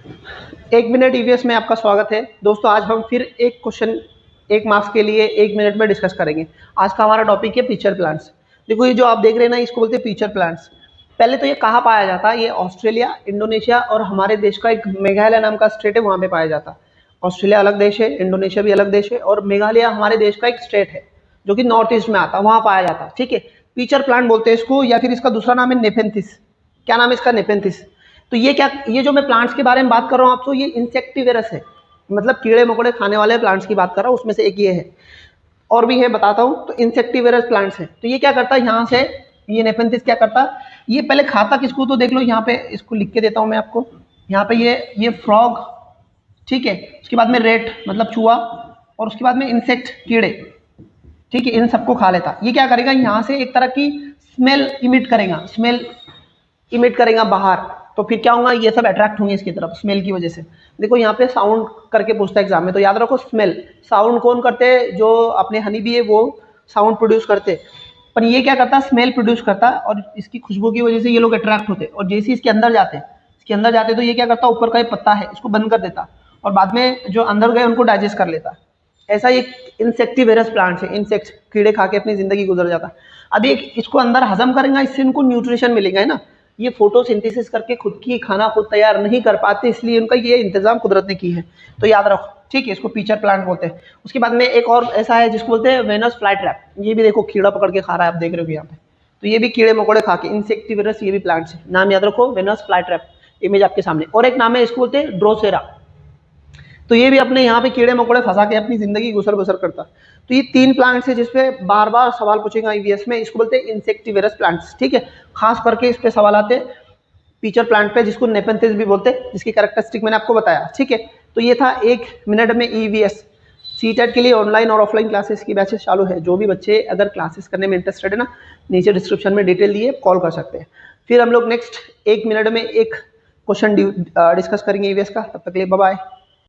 एक minute EVS में आपका स्वागत है दोस्तों। आज हम फिर एक क्वेश्चन 1 मार्क्स के लिए 1 मिनट में डिस्कस करेंगे। आज का हमारा टॉपिक है फीचर प्लांट्स। देखो ये जो आप देख रहे हैं ना, इसको बोलते हैं फीचर प्लांट्स। पहले तो ये कहाँ पाया जाता है? ये ऑस्ट्रेलिया, इंडोनेशिया और हमारे देश का एक मेघालय नाम का स्टेट है, वहाँ पे पाया जाता है। ऑस्ट्रेलिया अलग देश है, इंडोनेशिया भी अलग देश है, और मेघालय हमारे देश का एक स्टेट है जो कि नॉर्थ ईस्ट में आता है, वहाँ पाया जाता है। ठीक है, फीचर प्लांट बोलते हैं इसको, या फिर इसका दूसरा नाम है नेपेंथिस। क्या नाम है इसका? नेपेंथिस। तो ये जो मैं प्लांट्स के बारे में बात कर रहा हूँ आपको, ये इंसेक्टिवेरस है, मतलब कीड़े मकोड़े खाने वाले प्लांट्स की बात कर रहा हूँ। उसमें से एक ये है, और भी है बताता हूँ। तो इंसेक्टिवेरस प्लांट्स है। तो ये क्या करता है, यहाँ से ये नेपेंथिस क्या करता है, ये पहले खाता किसको, तो देख लो यहाँ पे, इसको लिख के देता हूँ मैं आपको। यहाँ पे ये फ्रॉग, ठीक है, उसके बाद में रेट मतलब चूहा, और उसके बाद में इंसेक्ट कीड़े, ठीक है, इन सबको खा लेता। ये क्या करेगा, यहाँ से एक तरह की स्मेल इमिट करेगा बाहर। तो फिर क्या होगा, ये सब अट्रैक्ट होंगे इसकी तरफ स्मेल की वजह से। देखो यहाँ पे साउंड करके पूछता है एग्जाम में, तो याद रखो स्मेल। साउंड कौन करते हैं? जो अपने हनी बी है वो साउंड प्रोड्यूस करते हैं, पर ये क्या करता है, स्मेल प्रोड्यूस करता है, और इसकी खुशबू की वजह से ये लोग अट्रैक्ट होते हैं। और जैसे इसके अंदर जाते तो ये क्या करता है, ऊपर का ये पत्ता है इसको बंद कर देता, और बाद में जो अंदर गए उनको डाइजेस्ट कर लेता। ऐसा एक इंसेक्टिवेरस प्लांट है, इंसेक्ट कीड़े खा के अपनी जिंदगी गुजर जाता। अभी एक इसको अंदर हजम करेंगे, इससे इनको न्यूट्रिशन मिलेगा, है ना। ये फोटोसिंथेसिस करके खुद की खाना खुद तैयार नहीं कर पाते, इसलिए उनका ये इंतजाम कुदरत ने की है। तो याद रखो, ठीक है, इसको फीचर प्लांट बोलते हैं। उसके बाद में एक और ऐसा है जिसको बोलते हैं वेनस फ्लाई ट्रैप। ये भी देखो कीड़ा पकड़ के खा रहा है, आप देख रहे हो यहाँ पे। तो ये भी कीड़े मकोड़े खा के, इंसेक्टिवेरस ये भी प्लांट्स है। नाम याद रखो, वेनस फ्लाई ट्रैप, इमेज आपके सामने। और एक नाम है, इसको बोलते हैं ड्रोसेरा। तो ये भी अपने यहाँ पे कीड़े मकोड़े फंसा के अपनी जिंदगी गुजर बसर करता। तो ये 3 प्लांट्स है जिसपे बार बार सवाल पूछेगा ईवीएस में। इसको बोलते हैं इंसेक्टिवेरस प्लांट्स, ठीक है। खास करके इस पे सवाल आते हैं फीचर प्लांट पे, जिसको नेपेंथिस भी बोलते हैं, जिसकी कैरेक्टरिस्टिक मैंने आपको बताया, ठीक है। तो ये था 1 मिनट में ईवीएस। सीटेट के लिए ऑनलाइन और ऑफलाइन क्लासेस की बैचेस चालू है। जो भी बच्चे अगर क्लासेस करने में इंटरेस्टेड है ना, नीचे डिस्क्रिप्शन में डिटेल दिए, कॉल कर सकते हैं। फिर हम लोग नेक्स्ट 1 मिनट में एक क्वेश्चन डिस्कस करेंगे ईवीएस का। तब तक के लिए बाय बाय।